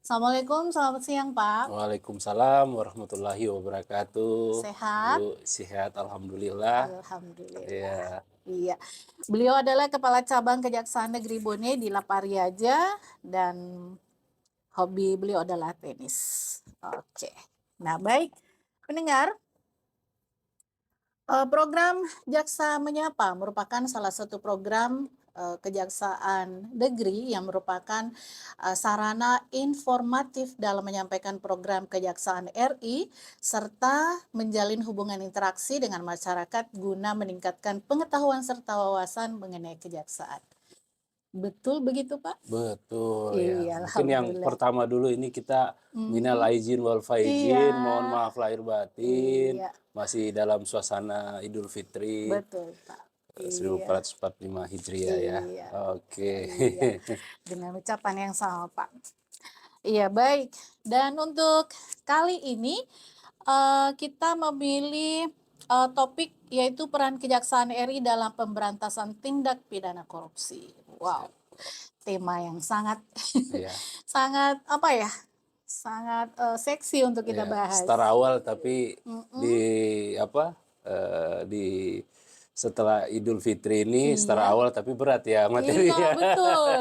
Assalamualaikum, selamat siang Pak. Waalaikumsalam warahmatullahi wabarakatuh. Sehat? Bu, sehat alhamdulillah. Alhamdulillah. Iya, Iya. Beliau adalah Kepala Cabang Kejaksaan Negeri Bone di Lapariaja dan hobi beliau adalah tenis. Oke. Nah, baik. Pendengar, program Jaksa Menyapa merupakan salah satu program Kejaksaan Negeri yang merupakan sarana informatif dalam menyampaikan program Kejaksaan RI serta menjalin hubungan interaksi dengan masyarakat guna meningkatkan pengetahuan serta wawasan mengenai kejaksaan. Betul begitu, Pak? betul ya. Iya, Mungkin yang alhamdulillah. pertama dulu ini kita minal Mhm. aizin wal Iya, faizin, mohon maaf lahir batin, iya, masih dalam suasana Idul Fitri betul, Pak. Iya, 1445 Hijriah ya. iya, Oke. iya. Dengan ucapan yang sama, Pak. Iya, baik. Dan untuk kali ini kita memilih topik yaitu peran Kejaksaan RI dalam pemberantasan tindak pidana korupsi. Wow, Siap. tema yang sangat Ya, sangat apa ya? Sangat seksi untuk kita ya. Start bahas. awal tapi di Mm-mm. apa? Di setelah Idul Fitri ini start Iya, awal tapi berat ya iya materinya. betul.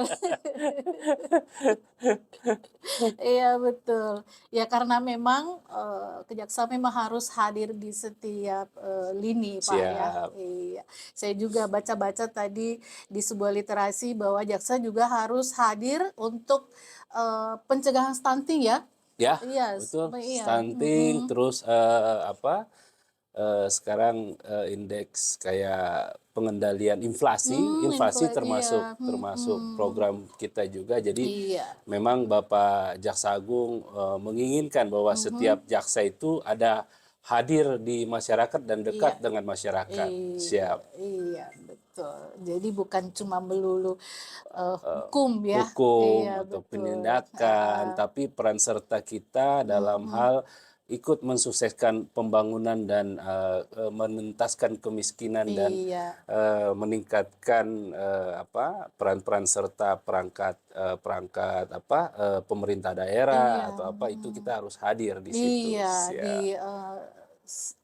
Iya betul. Ya karena memang kejaksaan memang harus hadir di setiap lini Pak ya. Siap. Iya. Saya juga baca-baca tadi di sebuah literasi bahwa jaksa juga harus hadir untuk pencegahan stunting ya. Ya, Iya, betul. iya. Stunting terus sekarang indeks kayak pengendalian inflasi, inflasi Iya, termasuk program kita juga. Jadi iya. memang Bapak Jaksa Agung menginginkan bahwa Mhm. setiap jaksa itu ada hadir di masyarakat dan dekat Iya. dengan masyarakat. Iya, Siap. iya, betul. Jadi bukan cuma melulu hukum ya. Iya, Hukum atau betul. Heeh. penindakan, tapi peran serta kita dalam Mhm. hal ikut mensukseskan pembangunan dan menuntaskan kemiskinan dan Iya, meningkatkan peran-peran serta perangkat pemerintah daerah iya, atau apa itu kita harus hadir di situ. iya, di Siap.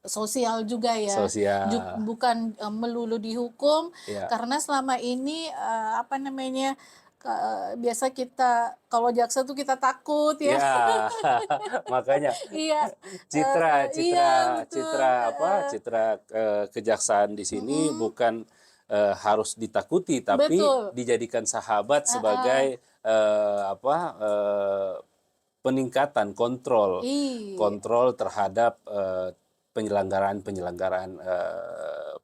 sosial juga ya. Sosial. Bukan melulu dihukum, Ya. karena selama ini apa namanya? Biasa kita kalau jaksa tuh kita takut ya. Ya, makanya Iya, citra iya citra betul. citra apa citra kejaksaan di sini Mm-mm. bukan harus ditakuti tapi Betul. dijadikan sahabat Heeh. sebagai peningkatan kontrol Iya, kontrol terhadap penyelenggaraan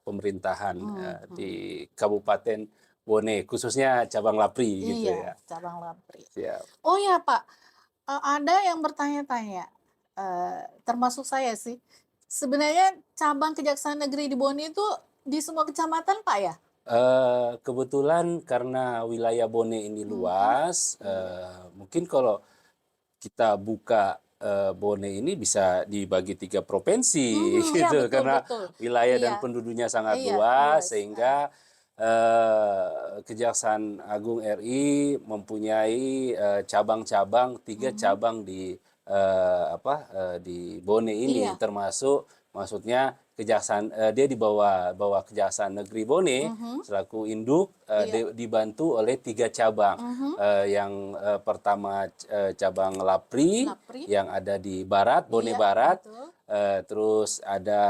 pemerintahan di mhm, Kabupaten Bone khususnya cabang Lapri gitu iya, ya. cabang Lapri. Siap. Oh ya Pak, ada yang bertanya-tanya, termasuk saya sih, sebenarnya cabang Kejaksaan Negeri di Bone itu di semua kecamatan Pak ya? Kebetulan karena wilayah Bone ini Mhm, luas, iya. mungkin kalau kita buka Bone ini bisa dibagi 3 provinsi Mhm, ya gitu, betul karena betul. wilayah dan Iya, penduduknya sangat iya luas luas, heeh, sehingga Kejaksaan Agung RI mempunyai cabang-cabang, 3 mhm, cabang di Bone ini iya, termasuk maksudnya dia di bawah Kejaksaan Negeri Bone mhm, selaku induk iya, dibantu oleh 3 cabang. mhm, Yang pertama cabang Lapri Lapri, yang ada di barat, Bone iya Barat, betul, terus ada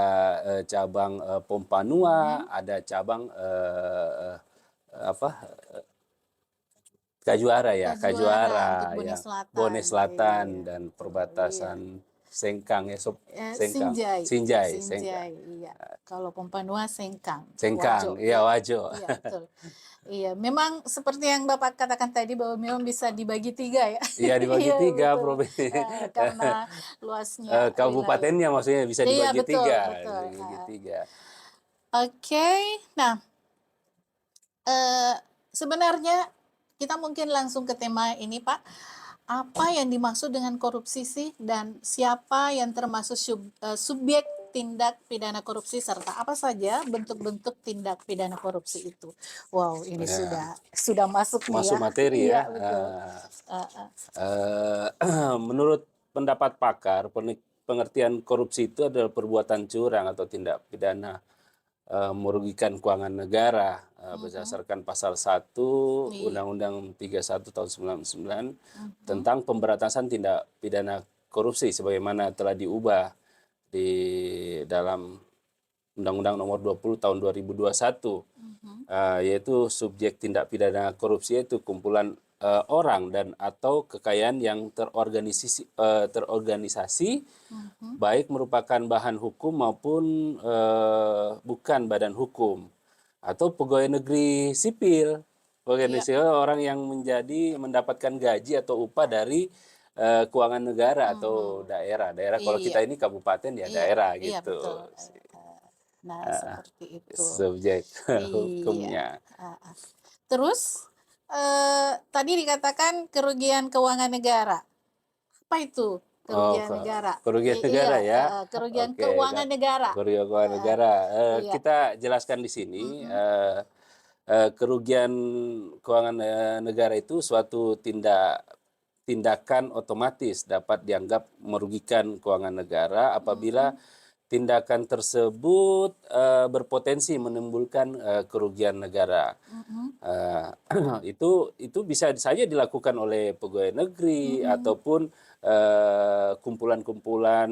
cabang Pompanua, mhm, ada cabang apa Kajuara ya, Kajuara untuk Kajuara Bone yang Bone Selatan, iya Selatan dan betul, iya. perbatasan Sengkang ya, Sengkang, Sinjai, Sinjai, Sengkang, Sinjai, iya. Kalau Pompanua Sengkang, Sengkang, Wajo, iya iya, Wajo. iya betul. Iya, memang seperti yang Bapak katakan tadi bahwa memang bisa dibagi tiga ya. Iya dibagi Iya tiga betul, provinsi. karena luasnya wilayah. Kabupatennya maksudnya bisa Iya dibagi betul, tiga, betul. bisa dibagi tiga. Oke, nah eh, sebenarnya kita mungkin langsung ke tema ini Pak. Apa yang dimaksud dengan korupsi sih dan siapa yang termasuk subjek tindak pidana korupsi serta apa saja bentuk-bentuk tindak pidana korupsi itu. Wow, ini Ya, sudah masuk nih masuk ya. materi Iya, ya. betul. Heeh. Menurut pendapat pakar, pengertian korupsi itu adalah perbuatan curang atau tindak pidana merugikan keuangan negara Mhm. berdasarkan pasal 1 Iya. Undang-Undang 31 tahun 99 Mhm. tentang pemberantasan tindak pidana korupsi sebagaimana telah diubah di dalam Undang-Undang Nomor 20 Tahun 2021, Mhm. yaitu subjek tindak pidana korupsi itu kumpulan orang dan atau kekayaan yang terorganisasi Mhm. baik merupakan bahan hukum maupun bukan badan hukum atau pegawai negeri sipil. Pegawai negeri Iya. sipil orang yang mendapatkan gaji atau upah dari keuangan negara atau Mhm. daerah. Daerah kalau Iya. kita ini kabupaten ya Iya. daerah Iya, betul. gitu. Nah, Eh, seperti itu. subjek Iya. hukumnya. Heeh. Terus, tadi dikatakan kerugian keuangan negara. Apa itu Oh, kerugian negara? kerugian Iya, negara ya. kerugian Oke, keuangan negara. kerugian keuangan Heeh, negara. iya. Kita jelaskan di sini. Mhm. Kerugian keuangan negara itu suatu tindakan otomatis dapat dianggap merugikan keuangan negara apabila Mhm. tindakan tersebut berpotensi menimbulkan kerugian negara. Mhm. Itu bisa saja dilakukan oleh pegawai negeri Mhm. ataupun kumpulan-kumpulan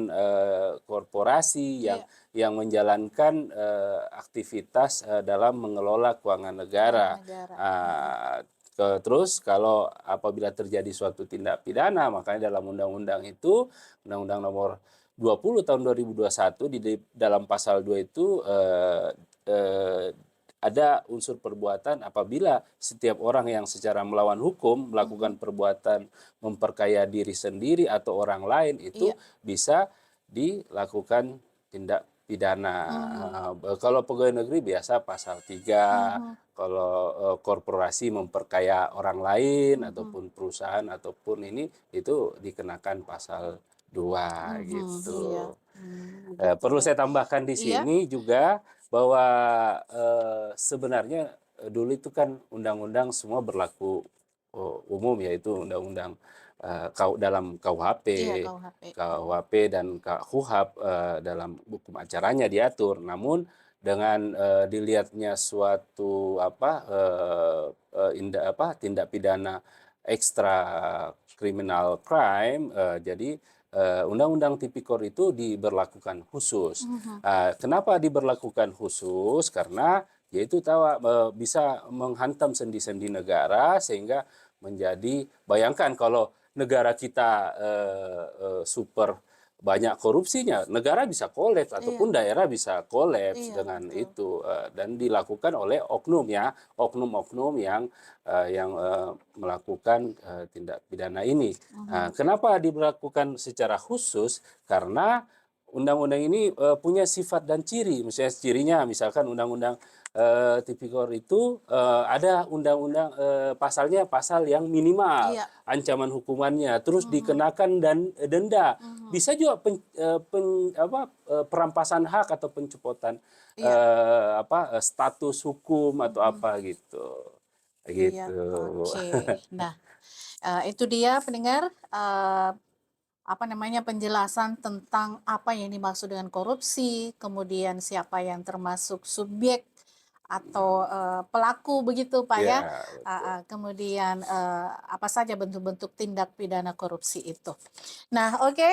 korporasi Iya, yang menjalankan aktivitas dalam mengelola keuangan keuangan negara. negara. Mhm. Ah, Terus kalau apabila terjadi suatu tindak pidana, makanya dalam undang-undang itu, Undang-Undang Nomor 20 tahun 2021 di dalam pasal 2 itu eh, ada unsur perbuatan apabila setiap orang yang secara melawan hukum Mhm. melakukan perbuatan memperkaya diri sendiri atau orang lain itu Iya. bisa dilakukan tindak pidana. Mhm. Kalau pegawai negeri biasa pasal 3, Mhm. kalau korporasi memperkaya orang lain Mhm. ataupun perusahaan ataupun ini itu dikenakan pasal 2 Mhm. Iya. gitu. Begitu Perlu ya. saya tambahkan di Iya. sini juga bahwa sebenarnya dulu itu kan undang-undang semua berlaku umum, yaitu undang-undang dalam KUHP, Iya, KUHP. Mhm. Dan KUHAP dalam hukum acaranya diatur. Namun dengan dilihatnya suatu tindak pidana ekstra criminal crime, jadi Undang-Undang Tipikor itu diberlakukan khusus. Mhm. Kenapa diberlakukan khusus? Karena yaitu bisa menghantam sendi-sendi negara sehingga bayangkan kalau negara kita super banyak korupsinya, negara bisa kolaps Iya. ataupun daerah bisa kolaps Iya, dengan betul. itu dan dilakukan oleh oknum-oknum yang melakukan tindak pidana ini. Mhm. Kenapa diberlakukan secara khusus? Karena undang-undang ini punya sifat dan ciri. Misalnya cirinya, misalkan undang-undang Tipikor itu ada undang-undang pasalnya pasal yang minimal Iya. ancaman hukumannya, terus Mhm. dikenakan dan denda. Mhm. Bisa juga perampasan hak atau pencopotan Iya. status hukum atau Mhm. apa gitu. Iya, Gitu. oke. Nah, itu dia pendengar, apa namanya, penjelasan tentang apa yang dimaksud dengan korupsi, kemudian siapa yang termasuk subjek atau, pelaku begitu, Pak, ya? Ya, betul. Kemudian, apa saja bentuk-bentuk tindak pidana korupsi itu. Nah, oke,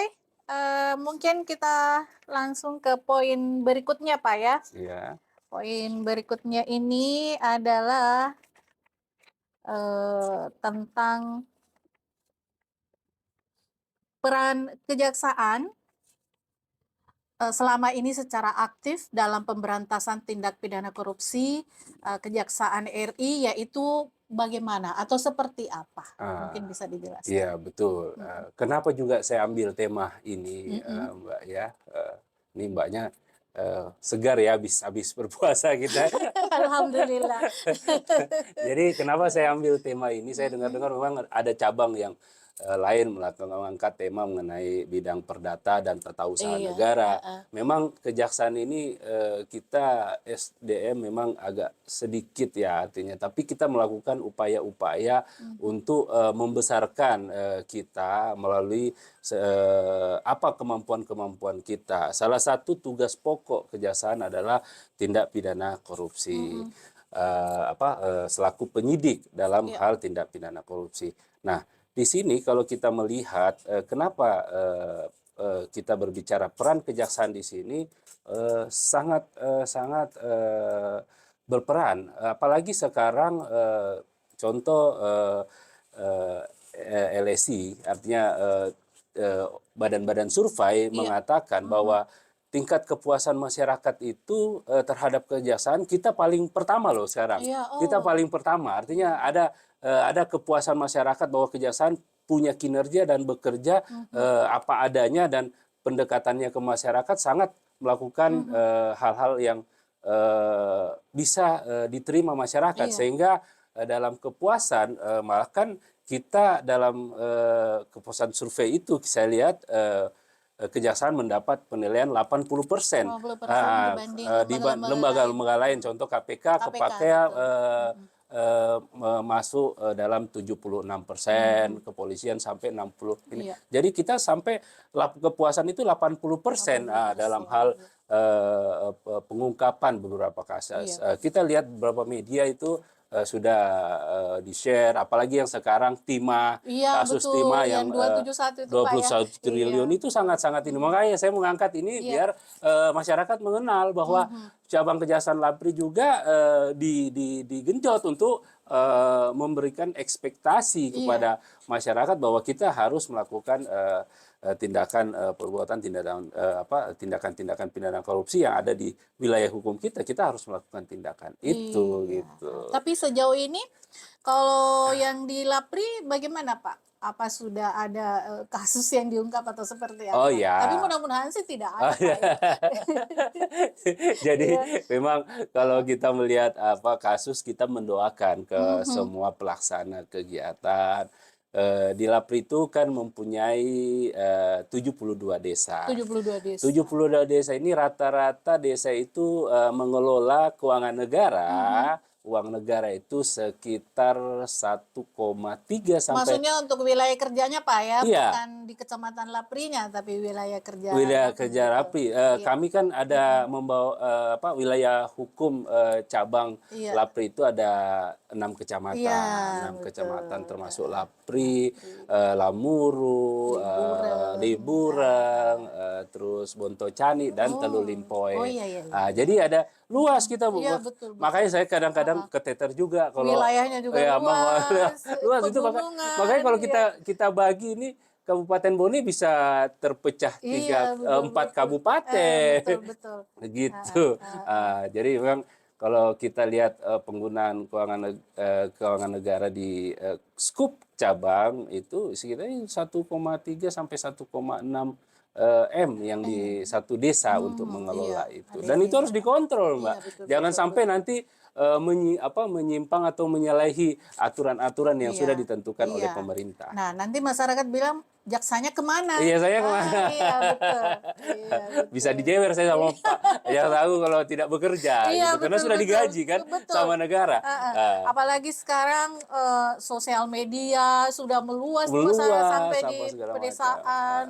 mungkin kita langsung ke poin berikutnya, Pak, ya. Ya. Poin berikutnya ini adalah, tentang peran kejaksaan selama ini secara aktif dalam pemberantasan tindak pidana korupsi, Kejaksaan RI, yaitu bagaimana atau seperti apa? Mungkin Ah, bisa dijelaskan. iya betul. Mhm. Kenapa juga saya ambil tema ini, Mhm. Mbak ya? Ini Mbaknya segar ya habis berpuasa kita. Alhamdulillah. Jadi kenapa saya ambil tema ini? Saya Mhm. dengar-dengar memang ada cabang yang lain mengangkat tema mengenai bidang perdata dan tata usaha Iya, negara. heeh. Memang kejaksaan ini kita SDM memang agak sedikit ya artinya, tapi kita melakukan upaya-upaya Mhm. untuk membesarkan kita melalui apa kemampuan-kemampuan kita. Salah satu tugas pokok kejaksaan adalah tindak pidana korupsi. Mhm. Selaku penyidik dalam Iya. hal tindak pidana korupsi. Nah, di sini kalau kita melihat kenapa kita berbicara peran kejaksaan di sini sangat berperan, apalagi sekarang contoh LSI, artinya badan-badan survei Iya. mengatakan Mhm. bahwa tingkat kepuasan masyarakat itu terhadap kejaksaan kita paling pertama loh sekarang. Iya, Kita oh. paling pertama, artinya Iya. ada kepuasan masyarakat bahwa kejaksaan punya kinerja dan bekerja Mhm. apa adanya dan pendekatannya ke masyarakat sangat melakukan Mhm. hal-hal yang bisa diterima masyarakat Iya. sehingga dalam kepuasan malah kan kita dalam kepuasan survei itu saya lihat kejaksaan mendapat penilaian 80%. 50% dibanding lembaga-lembaga lain. Lembaga-lembaga lain, Mhm. contoh KPK KPK, kepakai betul. Mhm. masuk dalam 76%, Mhm. kepolisian sampai 60 ini. Iya, Jadi kita sampai kepuasan itu 80% dalam 80%. hal Iya. pengungkapan beberapa kasus. Iya. Kita lihat beberapa media itu sudah di-share, apalagi yang sekarang Iya, kasus betul, timah yang yang 271 itu, Pak, ya? 21 Iya. triliun itu sangat-sangat ini. Mhm. Makanya saya mengangkat ini Iya. biar masyarakat mengenal bahwa Mhm. cabang Kejaksaan Lapri juga digenjot untuk memberikan ekspektasi Iya. kepada masyarakat bahwa kita harus melakukan tindakan perbuatan tindakan-tindakan pidana korupsi yang ada di wilayah hukum kita harus melakukan tindakan itu Iya. gitu. Tapi sejauh ini kalau yang di Lapri bagaimana, Pak? Apa sudah ada, kasus yang diungkap atau seperti Oh apa? Tapi ya. mudah-mudahan sih tidak Oh, ada, Pak, ya. ya. Jadi Iya. memang kalau Heeh. kita melihat kasus kita mendoakan ke Mhm. semua pelaksana kegiatan. Di Lapri itu kan mempunyai 72 desa. 72 tujuh desa. puluh dua desa ini rata-rata desa itu mengelola keuangan negara. Mhm. Uang negara itu sekitar 1,3 sampai Maksudnya untuk wilayah kerjanya, Pak, ya, iya. bukan di Kecamatan Laprinya, tapi wilayah kerja Wilayah Lapri kerja itu. Rapri, Iya. kami kan ada Mhm. membawa wilayah hukum cabang Iya. Lapri itu ada Iya, 6 betul. kecamatan termasuk Heeh. Lapri, Lapri, Lamuru, Liburan, Liburang, heeh. terus Bontocani dan Oh. Oh, Telulimpoe. iya, iya, iya, iya. Jadi ada luas Mhm. kita, Iya, betul, makanya betul. saya kadang-kadang Heeh. keteter juga kalau Wilayahnya juga ya luas, luas itu makanya pegunungan, kalau iya. kita bagi ini Kabupaten Bone bisa terpecah Iya, betul, 4 betul. kabupaten, Betul, betul. Heeh, gitu. heeh. Jadi memang kalau kita lihat penggunaan keuangan negara di skup cabang itu sekitar 1,3 sampai 1,6 M yang di satu desa untuk Mhm, iya, mengelola itu. ada Dan yang itu harus dikontrol, iya, Mbak. betul, Jangan betul, sampai betul. nanti menyimpang atau menyalahi aturan-aturan yang Iya, sudah ditentukan oleh iya. pemerintah. Nah, nanti masyarakat bilang, "Jaksanya kemana?" Iya, saya kemana? Iya, betul. Iya, Bisa betul. dijewer saya Iya. sama Pak Jaksa Agung kalau tidak bekerja Iya, gitu, karena betul, sudah betul. digaji kan Betul. sama negara. Heeh. Ah, Apalagi sekarang, sosial media sudah meluas di masyarakat meluas sampai di apa segala macam. pedesaan,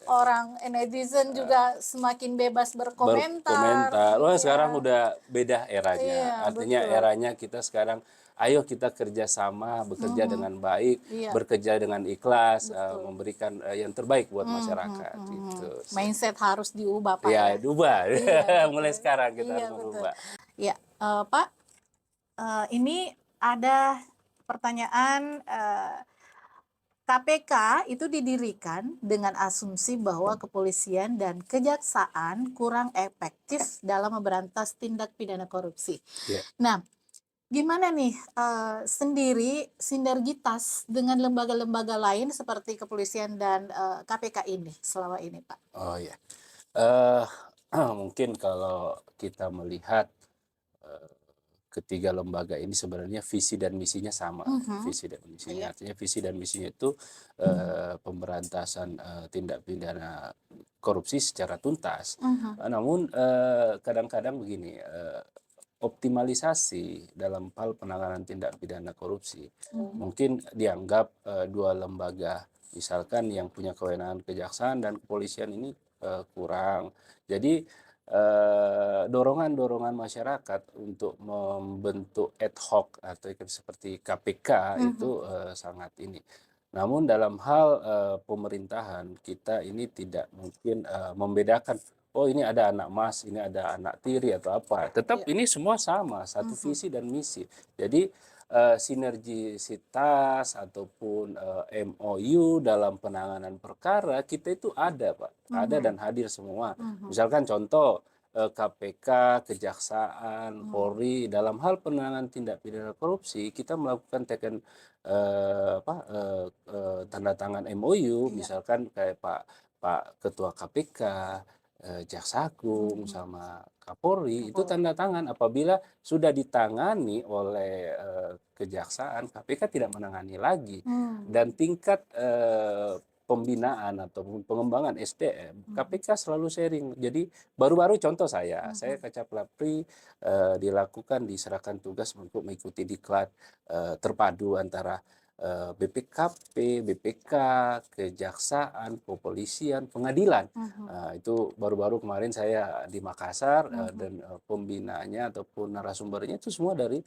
orang netizen juga semakin bebas berkomentar. Berkomentar. Wah, sekarang Iya. udah beda eranya. Iya, Artinya betul. eranya kita sekarang, ayo kita kerjasama, bekerja Mhm. dengan baik, Iya, bekerja dengan ikhlas, betul. memberikan yang terbaik buat Mhm, masyarakat. mhm. Gitu sih. Mindset harus diubah, Pak, Ya, ya. diubah. Iya, Mulai betul. sekarang kita Iya, harus betul. merubah. Ya, Pak, ini ada pertanyaan, KPK itu didirikan dengan asumsi bahwa kepolisian dan kejaksaan kurang efektif dalam memberantas tindak pidana korupsi. Ya. Nah, gimana nih, sendiri sinergitas dengan lembaga-lembaga lain seperti kepolisian dan, KPK ini selama ini, Pak? Oh ya. Eh, Mungkin kalau kita melihat ketiga lembaga ini sebenarnya visi dan misinya sama. Mhm. Visi dan Iya. misinya, artinya visi dan misinya itu pemberantasan tindak pidana korupsi secara tuntas. Mhm. Namun kadang-kadang begini, optimalisasi dalam hal penanganan tindak pidana korupsi mungkin dianggap dua lembaga, misalkan yang punya kewenangan kejaksaan dan kepolisian ini kurang. Jadi dorongan-dorongan masyarakat untuk membentuk ad hoc atau seperti KPK Mhm. itu sangat ini. Namun dalam hal pemerintahan kita ini tidak mungkin membedakan, oh ini ada anak mas, ini ada anak tiri atau apa. Tetap Iya. ini semua sama, satu Mhm. visi dan misi. Jadi sinergisitas ataupun MOU dalam penanganan perkara kita itu ada, Pak. Ada Mhm. dan hadir semua. Mhm. Misalkan contoh KPK, Kejaksaan, Polri dalam hal penanganan tindak pidana korupsi kita melakukan tanda tangan MOU, Iya. misalkan kayak Pak Pak Ketua KPK, Jaksa Agung Mhm. sama Kapolri itu Kapolri. tanda tangan. Apabila sudah ditangani oleh kejaksaan, KPK tidak menangani lagi. Mmm. Dan tingkat pembinaan ataupun pengembangan SDM, Mhm. KPK selalu sharing. Jadi baru-baru contoh saya Mhm. Kacap Lapri dilakukan diserahkan tugas untuk mengikuti diklat terpadu antara BPKP, BPK, Kejaksaan, Kepolisian, Pengadilan. Mhm. Itu baru-baru kemarin saya di Makassar Mhm. dan pembinaannya ataupun narasumbernya itu semua dari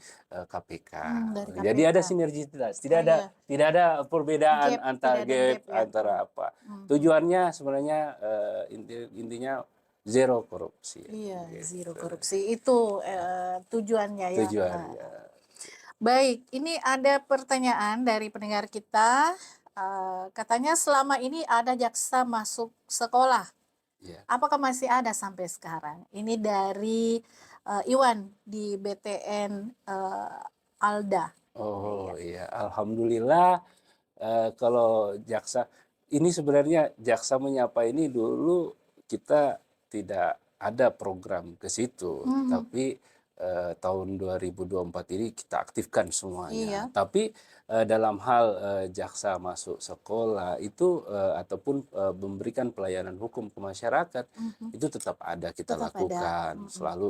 KPK. Dari Jadi KPK. ada sinergitas, Oh, iya. tidak ada perbedaan Tidak antar ada gap gap ya? antara apa. Mhm. Tujuannya sebenarnya intinya zero korupsi. Iya, zero Gitu. korupsi itu, tujuannya ya, Tujuannya. Baik, ini ada pertanyaan dari pendengar kita, katanya selama ini ada jaksa masuk sekolah, Ya. apakah masih ada sampai sekarang? Ini dari, Iwan di BTN, Alda. Iya. Oh iya, alhamdulillah kalau jaksa ini sebenarnya jaksa menyapa ini dulu kita tidak ada program ke situ, Mhm. tapi tahun 2024 ini kita aktifkan semuanya. Iya, Tapi dalam hal jaksa masuk sekolah itu ataupun memberikan pelayanan hukum ke masyarakat mhm, itu tetap ada kita tetap ada, lakukan,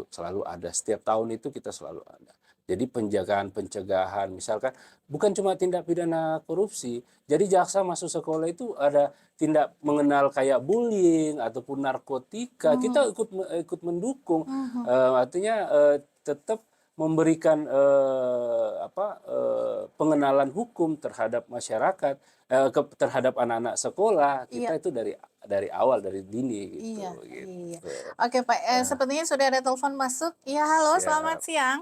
selalu ada. Setiap tahun itu kita selalu ada. Jadi pencegahan, misalkan bukan cuma tindak pidana korupsi. Jadi jaksa masuk sekolah itu ada tindak mengenal kayak bullying ataupun narkotika. Kita mhm, ikut mendukung. mhm, Artinya tetap memberikan pengenalan hukum terhadap masyarakat, terhadap anak-anak sekolah. iya, Kita itu dari awal dari dini iya, gitu. iya. Gitu. Oke, Pak, Nah, sepertinya sudah ada telepon masuk. Iya, halo, selamat siap. siang.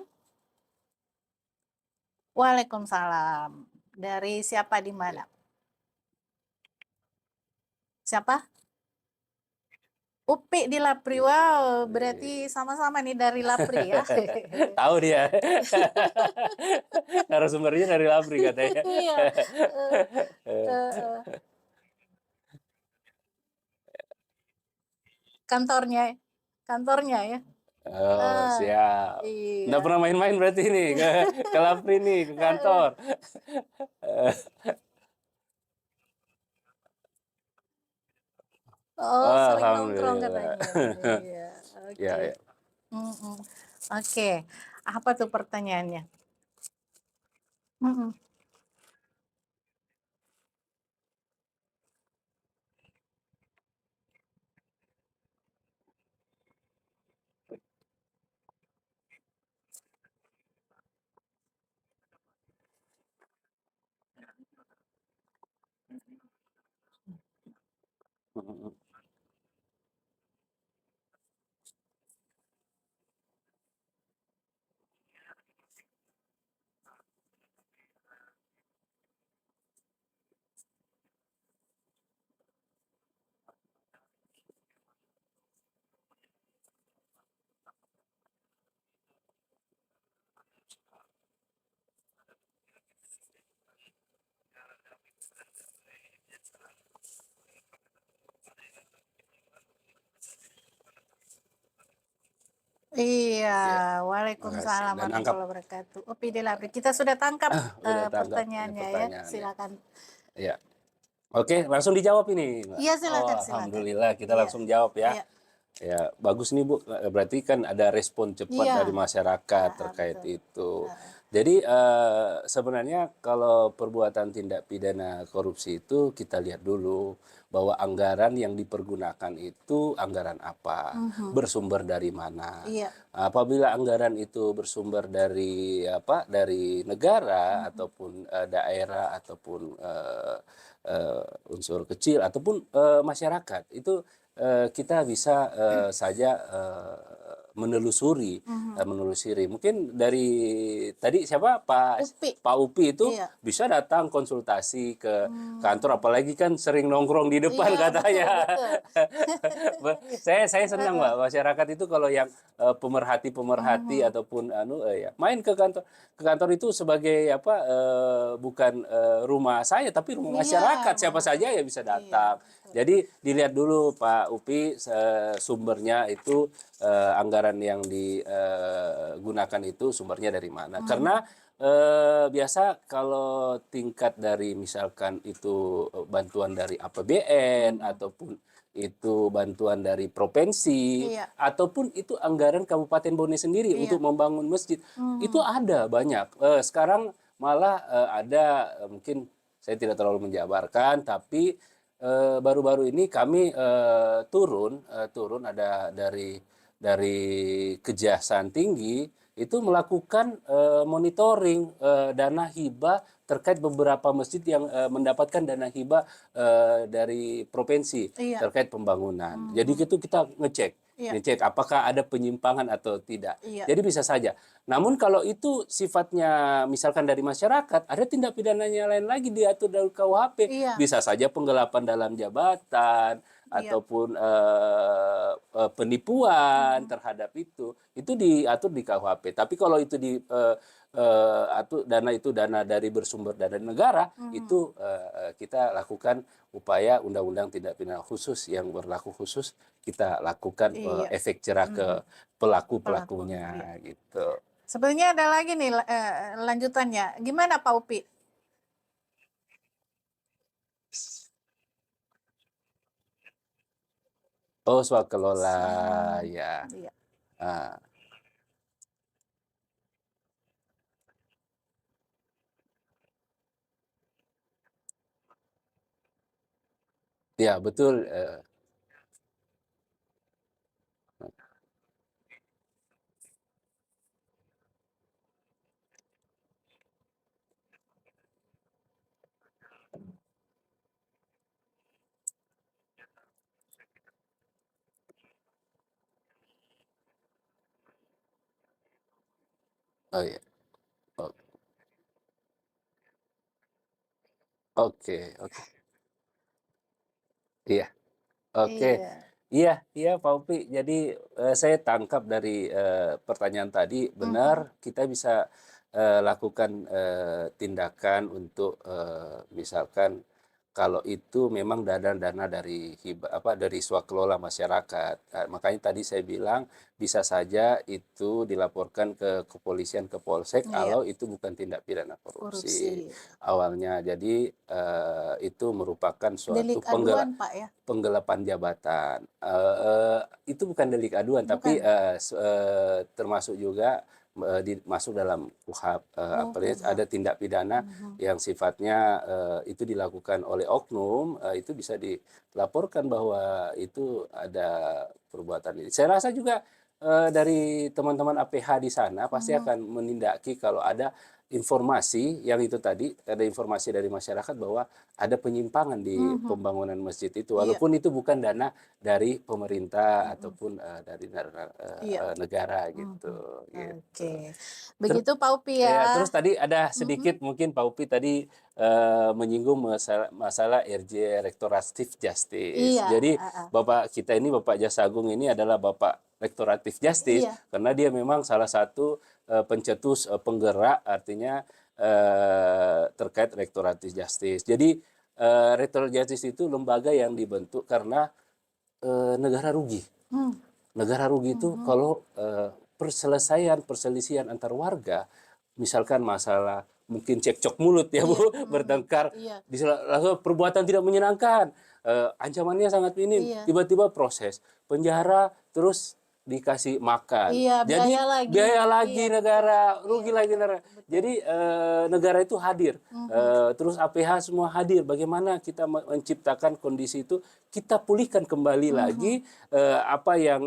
Waalaikumsalam. Dari siapa di mana? Siapa? Upi di Lapri. Wow, berarti sama-sama nih dari Lapri ya. Tahu dia. Narasumbernya dari Labri katanya. Iya, eee, heeh, kantornya kantornya ya? Oh, Ah, siap. iya. Nggak pernah main-main berarti nih ke Lapri nih, ke Heeh. kantor. Oh, sering nongkrong Alhamdulillah. katanya. Iya, Ya, oke. ya. Mhm. Oke, apa tuh pertanyaannya? Mhm. Iya, Ya, makasih. waalaikumsalam Dan anggap warahmatullahi wabarakatuh. Opi Delabri, kita sudah tangkap udah tanggap ini pertanyaannya ya, pertanyaannya. silakan. Ya, oke, langsung dijawab ini, Mbak. Iya, Oh, silakan, silakan. alhamdulillah kita Iya, langsung jawab ya. iya, Ya, bagus nih Bu. Berarti kan ada respon cepat iya, dari masyarakat terkait betul. itu. Heeh. Jadi sebenarnya kalau perbuatan tindak pidana korupsi itu kita lihat dulu bahwa anggaran yang dipergunakan itu anggaran apa, Mhm. bersumber dari mana. Iya. Apabila anggaran itu bersumber dari apa, dari negara Mhm. ataupun daerah ataupun unsur kecil ataupun masyarakat itu kita bisa saja menelusuri, Mhm. menelusuri. Mungkin dari tadi siapa Upi. Pak Upi itu Iya. bisa datang konsultasi ke kantor, Hmm. apalagi kan sering nongkrong di depan Iya, betul, katanya. betul. Saya senang Heeh. Mbak, masyarakat itu kalau yang pemerhati-pemerhati Mhm. ataupun ya main ke kantor. Ke kantor itu sebagai apa bukan rumah saya tapi rumah Iya, masyarakat. rumah Siapa saja masyarakat. ya bisa Iya, datang. betul. Jadi dilihat dulu Pak Upi sumbernya itu anggaran yang digunakan itu sumbernya dari mana. Karena Mhm. biasa kalau tingkat dari misalkan itu bantuan dari APBN Mhm. ataupun itu bantuan dari provinsi Iya, ataupun itu anggaran Kabupaten Bone sendiri untuk iya. membangun masjid itu Mhm. ada banyak. Sekarang malah ada mungkin saya tidak terlalu menjabarkan tapi baru-baru ini kami turun ada dari Kejaksaan Tinggi itu melakukan monitoring dana hibah terkait beberapa masjid yang mendapatkan dana hibah dari provinsi Iya. terkait pembangunan. Jadi Mhm. itu kita ngecek, Iya, ngecek apakah ada penyimpangan atau tidak. iya, Jadi bisa saja. Namun kalau itu sifatnya misalkan dari masyarakat, ada tindak pidananya lain lagi diatur dalam KUHP. iya, Bisa saja penggelapan dalam jabatan iya. ataupun penipuan Mhm. terhadap itu diatur di KUHP. Tapi kalau itu atur dana itu dana dari bersumber dari negara, Mhm. itu kita lakukan upaya undang-undang tindak pidana khusus yang berlaku khusus kita lakukan Iya. efek jerah ke Mhm. Pelaku, iya. pelaku-pelakunya gitu. Sebenarnya ada lagi nih lanjutannya. Gimana Pak Upi? Oh, swakelola Mhm. ya. Iya. Ah, ya betul. Oh ya. O- Oke, oke. Iya. Oke, Iya. iya, iya Pak Upi. Jadi saya tangkap dari pertanyaan tadi, benar Mhm. kita bisa lakukan tindakan untuk misalkan kalau itu memang dana-dana dari hibah apa dari swakelola masyarakat. Makanya tadi saya bilang bisa saja itu dilaporkan ke kepolisian ke Polsek Iya. kalau itu bukan tindak pidana Korupsi. korupsi awalnya. Jadi itu merupakan suatu Delik aduan Pak ya? penggelapan jabatan. Itu bukan delik aduan, tapi Bukan? termasuk juga masuk dalam KUHP. Oh, Apalagi ada KUHP. tindak pidana Mhm. yang sifatnya itu dilakukan oleh oknum, itu bisa dilaporkan bahwa itu ada perbuatan ini. Saya rasa juga dari teman-teman APH di sana pasti Mhm. akan menindaki kalau ada informasi yang itu tadi, ada informasi dari masyarakat bahwa ada penyimpangan di Mhm. pembangunan masjid itu, Iya. walaupun itu bukan dana dari pemerintah Mhm. ataupun dari Iya. negara Mhm. gitu, gitu. Oke. Ter Begitu Pak Upi ya, ya. terus tadi ada Mhm. sedikit mungkin Pak Upi tadi menyinggung masalah RJ Restoratif Justice. Iya, Jadi heeh. Bapak kita ini Bapak Jaksa Agung ini adalah Bapak Restoratif Justice Iya. karena dia memang salah satu pencetus penggerak artinya terkait Restoratif Justice. Jadi Restoratif Justice itu lembaga yang dibentuk karena negara rugi. Mmm. Negara rugi itu Mhm. kalau perselisihan antar warga, misalkan masalah mungkin cekcok mulut ya Bu, bertengkar, Iya. lalu perbuatan tidak menyenangkan, ancamannya sangat minim, Iya. tiba-tiba proses penjara, terus dikasih makan. Iya, Jadi biaya lagi. biaya Iya, lagi betul. negara, Iya, rugi lagi betul. negara. Betul. Jadi negara itu hadir, terus APH semua hadir. Bagaimana kita menciptakan kondisi itu, kita pulihkan kembali lagi apa yang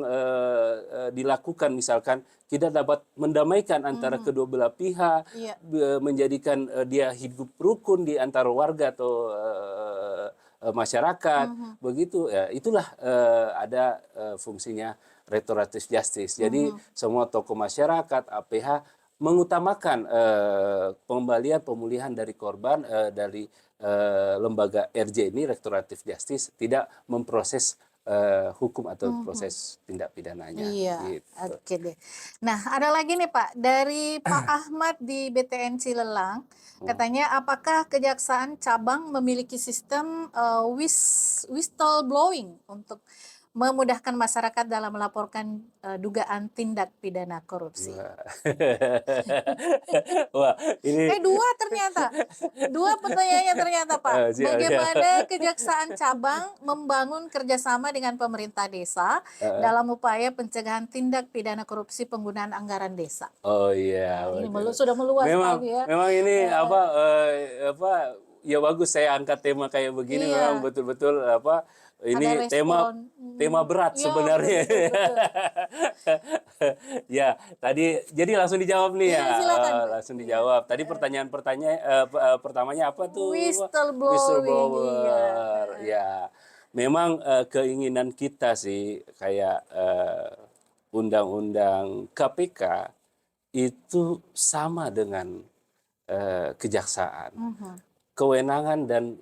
dilakukan, misalkan kita dapat mendamaikan antara kedua belah pihak, Iya. menjadikan dia hidup rukun di antara warga atau masyarakat, begitu ya. Itulah ada fungsinya restoratif justice. Jadi semua tokoh masyarakat, APH mengutamakan pengembalian pemulihan dari korban dari lembaga RJ ini, restoratif justice, tidak memproses hukum atau proses tindak pidananya. Iya, Gitu. oke deh. Nah, ada lagi nih Pak, dari Pak Ahmad di BTN Cilelang, katanya apakah Kejaksaan Cabang memiliki sistem whistleblowing untuk memudahkan masyarakat dalam melaporkan dugaan tindak pidana korupsi? Wah. Wah, ini Dua ternyata. Dua pertanyaannya ternyata, Pak. siap, siap. Bagaimana Kejaksaan Cabang membangun kerjasama dengan pemerintah desa dalam upaya pencegahan tindak pidana korupsi penggunaan anggaran desa? Oh iya, Ini betul. sudah meluas Memang lagi ya. memang ini ya bagus saya angkat tema kayak begini, memang Iya, betul-betul ada ini tema respon. tema berat Iya, sebenarnya. betul, betul. Ya, tadi jadi langsung dijawab nih ya. Iya, silakan. Langsung Iya. dijawab. Tadi pertanyaan-pertanyaan pertamanya apa tuh? Whistleblowing, iya. Whistleblower. Ya. Memang keinginan kita sih kayak undang-undang KPK itu sama dengan kejaksaan. Kewenangan dan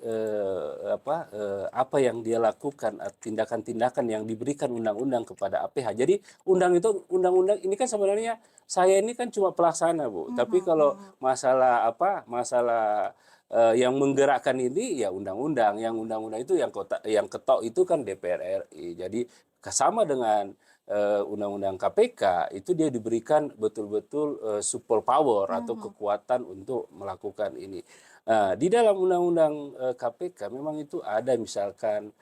apa yang dia lakukan, tindakan-tindakan yang diberikan undang-undang kepada APH. Jadi undang-undang ini kan sebenarnya saya ini kan cuma pelaksana Bu. Tapi kalau masalah yang menggerakkan ini ya undang-undang. Yang undang-undang itu yang ketok itu kan DPR RI. Jadi sama dengan undang-undang KPK itu dia diberikan betul-betul super power atau kekuatan untuk melakukan ini. Di dalam undang-undang KPK memang itu ada misalkan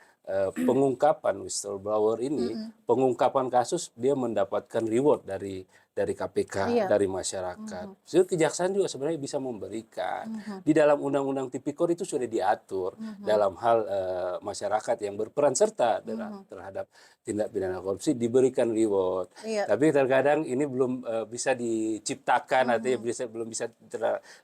pengungkapan whistleblower ini, pengungkapan kasus dia mendapatkan reward dari KPK, Iya. dari masyarakat. Jadi kejaksaan juga sebenarnya bisa memberikan. Di dalam undang-undang tipikor itu sudah diatur dalam hal masyarakat yang berperan serta terhadap tindak pidana korupsi diberikan reward. Iya. Tapi terkadang ini belum bisa diciptakan, artinya belum bisa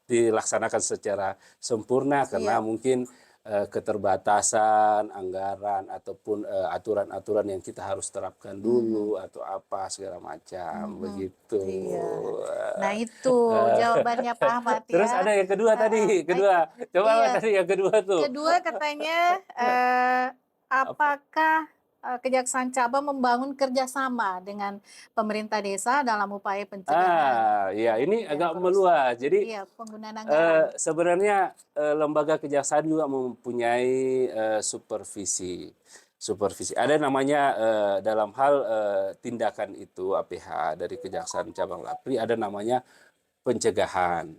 dilaksanakan secara sempurna karena mungkin keterbatasan anggaran ataupun aturan-aturan yang kita harus terapkan dulu atau apa segala macam begitu. Iya. Nah, itu jawabannya Pak Ahmad ya. Terus ada yang kedua tadi, coba Iya. tadi yang kedua tuh. Kedua katanya apakah Kejaksaan Cabang membangun kerjasama dengan pemerintah desa dalam upaya pencegahan Ya ini dan agak korupsi? meluas. Jadi Iya, penggunaan anggaran. sebenarnya lembaga kejaksaan juga mempunyai supervisi. Ada namanya dalam hal tindakan itu APH dari Kejaksaan Cabang Lapri, ada namanya pencegahan,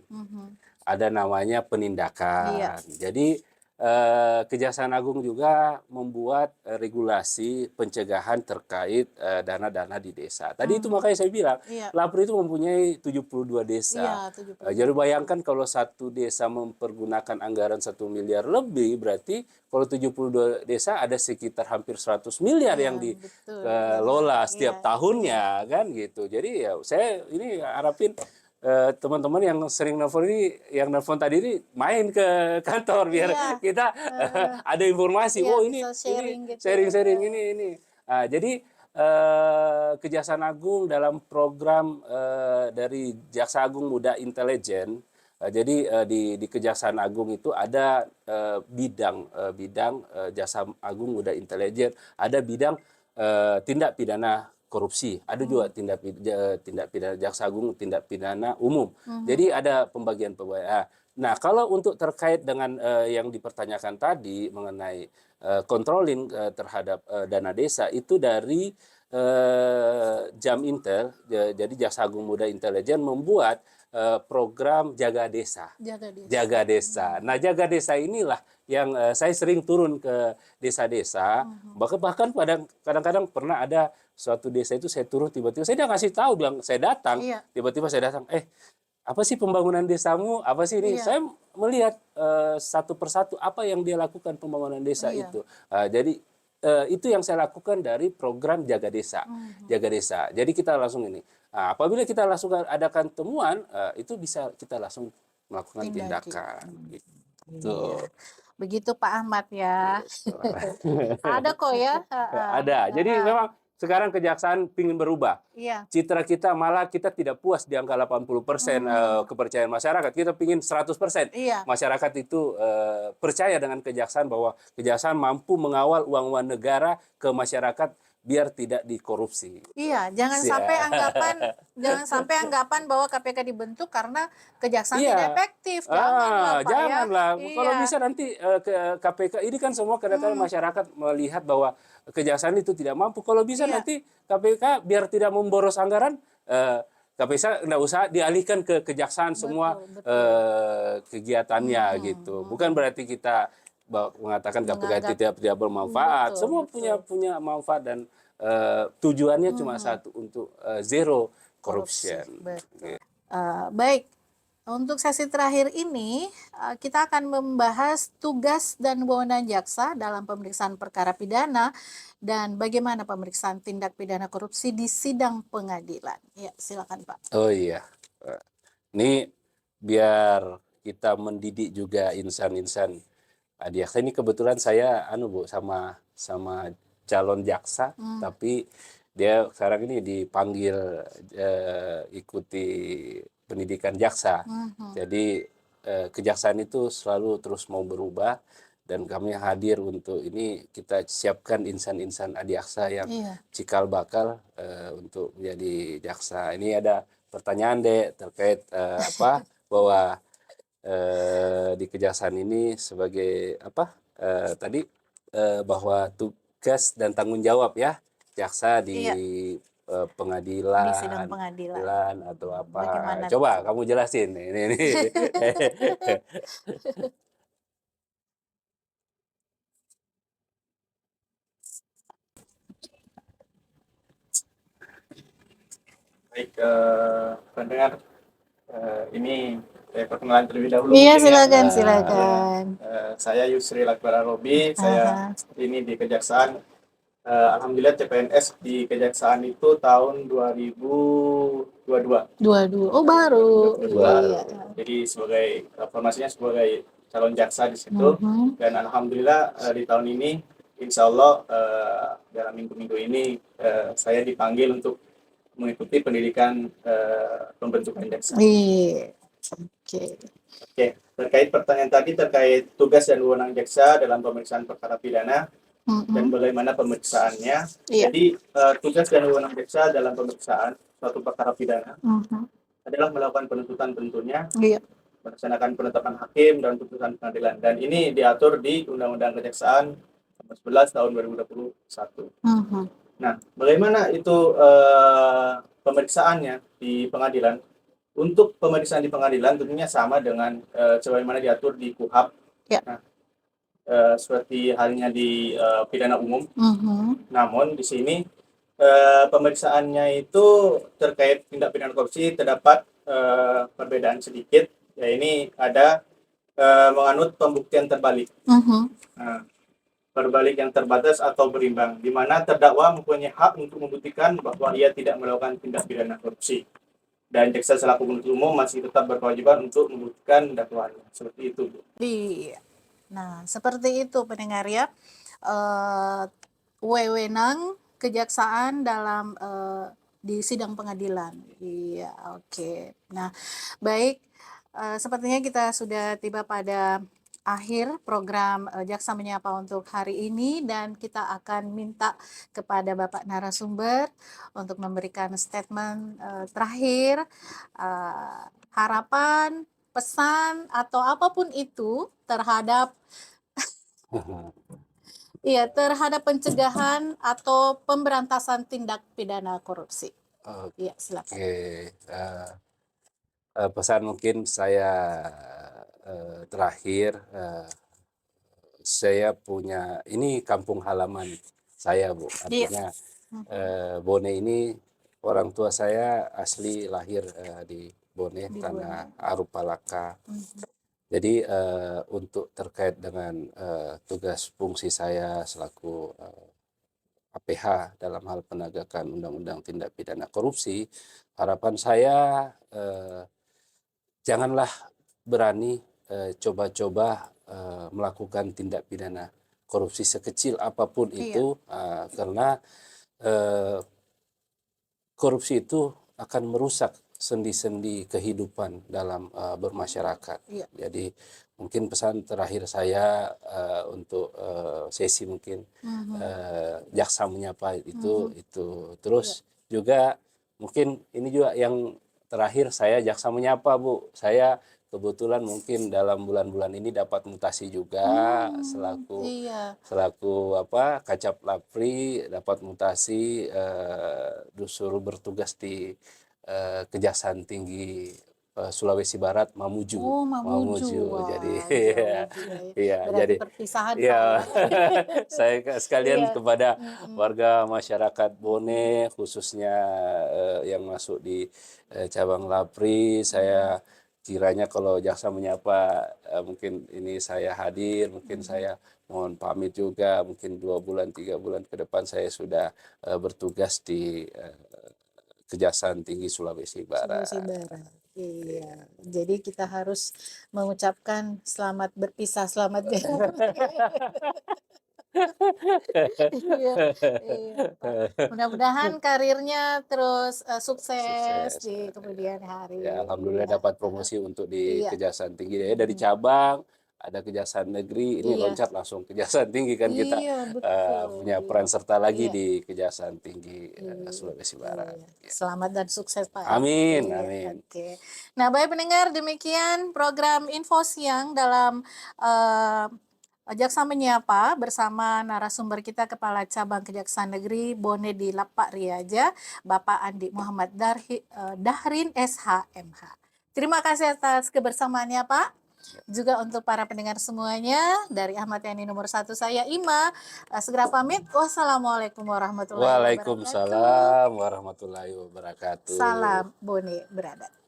ada namanya penindakan. Iya. Jadi Kejaksaan Agung juga membuat regulasi pencegahan terkait dana-dana di desa. Tadi itu makanya saya bilang, Iya. Lapri itu mempunyai 72 desa. Iya, 72. Jadi bayangkan kalau satu desa mempergunakan anggaran 1 miliar lebih, berarti kalau 72 desa ada sekitar hampir 100 miliar Iya, yang betul. dikelola setiap Iya, tahunnya, kan gitu. Jadi ya saya ini harapin teman-teman yang sering nelfon ini, yang nelfon tadi ini main ke kantor biar Iya. kita ada informasi. Iya, Ini bisa sharing gitu. sharing-sharing ini. Jadi Kejaksaan Agung dalam program dari Jaksa Agung Muda Intelijen. Jadi di Kejaksaan Agung itu ada bidang Jaksa Agung Muda Intelijen, ada bidang tindak pidana korupsi, ada juga tindak pidana Jaksa Agung, tindak pidana umum. Jadi ada pembagian. Nah, kalau untuk terkait dengan yang dipertanyakan tadi mengenai controlling terhadap dana desa itu dari Jam Intel, jadi Jaksa Agung Muda Intelijen membuat program Jaga Desa. Jaga desa. Jaga Desa. Nah, Jaga Desa inilah yang saya sering turun ke desa-desa. Bahkan kadang-kadang pernah ada suatu desa itu saya turun tiba-tiba saya udah ngasih tahu bilang saya datang, Iya, tiba-tiba saya datang, apa sih pembangunan desamu? Apa sih ini? iya, Saya melihat satu persatu apa yang dia lakukan pembangunan desa iya. itu. Jadi itu yang saya lakukan dari program Jaga Desa. Jaga Desa. Jadi kita langsung ini. Apabila kita langsung adakan temuan, itu bisa kita langsung melakukan Tindaki. tindakan. Iya. Gitu. Begitu Pak Ahmad ya. Ada kok ya. Ada. Jadi memang sekarang kejaksaan ingin berubah. Iya. Citra kita malah kita tidak puas di angka 80% kepercayaan masyarakat. Kita ingin 100% Iya. masyarakat itu percaya dengan kejaksaan bahwa kejaksaan mampu mengawal uang-uang negara ke masyarakat biar tidak dikorupsi. Iya, jangan sampai anggapan bahwa KPK dibentuk karena kejaksaan tidak Iya. efektif. Janganlah, Pak, ya. Janganlah. Kalau Iya. bisa nanti ke KPK ini kan semua kadang-kadang masyarakat melihat bahwa kejaksaan itu tidak mampu. Kalau bisa Iya. nanti KPK biar tidak memboros anggaran, KPK nggak usah dialihkan ke kejaksaan semua kegiatannya gitu. Bukan berarti kita mengatakan KPK tidak bermanfaat. Betul, Semua punya manfaat dan tujuannya cuma satu untuk zero korupsi. corruption. Betul. Baik, untuk sesi terakhir ini kita akan membahas tugas dan wewenang jaksa dalam pemeriksaan perkara pidana dan bagaimana pemeriksaan tindak pidana korupsi di sidang pengadilan. Ya, silakan Pak. Oh iya, ini biar kita mendidik juga insan-insan jaksa. Ini kebetulan saya Bu sama calon jaksa, tapi dia sekarang ini dipanggil ikuti pendidikan jaksa. Jadi kejaksaan itu selalu terus mau berubah dan kami hadir untuk ini kita siapkan insan-insan adiaksa yang Iya. cikal bakal untuk menjadi jaksa. Ini ada pertanyaan terkait bahwa di kejaksaan ini sebagai tadi bahwa tugas dan tanggung jawab ya jaksa di Iya. pengadilan, Di sidang pengadilan. atau apa? Bagaimana Coba tuh? kamu jelasin ini. Baik, pendengar, ini saya perkenalan terlebih dahulu Iya, mungkin ya. silakan. Saya Yusri Lakbar Robi, saya ini di Kejaksaan. Alhamdulillah CPNS di Kejaksaan itu tahun 2022. 22. Oh, baru. Iya. Jadi formasinya sebagai calon jaksa di situ. Dan alhamdulillah di tahun ini, insya Allah dalam minggu-minggu ini saya dipanggil untuk mengikuti pendidikan pembentukan jaksa. Iya. Oke. Terkait pertanyaan tadi terkait tugas dan wewenang jaksa dalam pemeriksaan perkara pidana dan bagaimana pemeriksaannya. Iya. Jadi tugas dan wewenang jaksa dalam pemeriksaan suatu perkara pidana adalah melakukan penuntutan tentunya, Iya. melaksanakan penetapan hakim dan putusan pengadilan. Dan ini diatur di Undang-Undang Kejaksaan nomor 11 tahun 2021. Nah, bagaimana itu pemeriksaannya di pengadilan? Untuk pemeriksaan di pengadilan tentunya sama dengan sebagaimana diatur di KUHP. Ya. Nah, seperti halnya di pidana umum. Namun di sini pemeriksaannya itu terkait tindak pidana korupsi terdapat perbedaan sedikit. Ya, ini ada menganut pembuktian terbalik. Nah, berbalik yang terbatas atau berimbang, di mana terdakwa mempunyai hak untuk membuktikan bahwa ia tidak melakukan tindak pidana korupsi. Dan jaksa selaku penuntut umum masih tetap berkewajiban untuk membuktikan dakwaannya. Seperti itu, Bu. Iya. Nah, seperti itu pendengar ya. Wewenang kejaksaan dalam di sidang pengadilan. Iya, oke. Nah, baik. Sepertinya kita sudah tiba pada akhir program Jaksa Menyapa untuk hari ini dan kita akan minta kepada Bapak narasumber untuk memberikan statement terakhir, harapan, pesan atau apapun itu terhadap Iya, terhadap pencegahan atau pemberantasan tindak pidana korupsi. Iya, silakan. Oke, pesan mungkin saya terakhir, saya punya ini kampung halaman saya, Bu. Iya. Artinya Bone ini orang tua saya asli lahir di Bone, Di tanah Bone. Arupalaka. Jadi untuk terkait dengan tugas fungsi saya selaku APH dalam hal penegakan Undang-Undang Tindak Pidana Korupsi, harapan saya janganlah berani coba-coba melakukan tindak pidana korupsi sekecil apapun Iya. itu, karena korupsi itu akan merusak sendi-sendi kehidupan dalam bermasyarakat. Iya. Jadi mungkin pesan terakhir saya untuk sesi mungkin jaksa menyapa itu terus juga mungkin ini juga yang terakhir, saya jaksa menyapa, Bu. Saya kebetulan mungkin dalam bulan-bulan ini dapat mutasi juga Iya. selaku apa Kacap Lapri, dapat mutasi disuruh bertugas di Kejaksaan Tinggi Sulawesi Barat, Mamuju. Oh, Mamuju. Jadi Wah, jauh juga ya. iya, Berarti jadi perpisahan, Pak, ya ya. saya sekalian Iya. kepada warga masyarakat Bone khususnya yang masuk di cabang Lapri, saya kiranya kalau jaksa menyapa mungkin ini saya hadir, mungkin saya mohon pamit juga, mungkin 2 bulan 3 bulan ke depan saya sudah bertugas di Kejaksaan Tinggi Sulawesi Sulawesi Barat. Barat. Iya. Jadi kita harus mengucapkan selamat berpisah, selamat jalan. Iya, iya, Pak. Mudah-mudahan karirnya terus sukses Sukses. di kemudian Ya, hari. alhamdulillah Iya, dapat promosi untuk di iya, Kejaksaan Tinggi. Ya, dari cabang ada Kejaksaan Negeri, ini iya, loncat langsung Kejaksaan Tinggi kan kita iya, betul. punya Iya, peran serta lagi iya, di Kejaksaan Tinggi iya, Sulawesi Barat. iya. Ya. Selamat dan sukses, Pak, ya. Amin, Iya, amin. oke. Nah, baik pendengar, demikian program Info Siang dalam eh, Jaksa Menyapa bersama narasumber kita Kepala Cabang Kejaksaan Negeri Bone di Lapak Riaja, Bapak Andi Muhammad Dahrin SHMH. Terima kasih atas kebersamaannya, Pak. Juga untuk para pendengar semuanya, dari Ahmad Yani nomor 1 saya Ima, segera pamit. Wassalamualaikum warahmatullahi wabarakatuh. Waalaikumsalam warahmatullahi wabarakatuh. Salam Bone berada.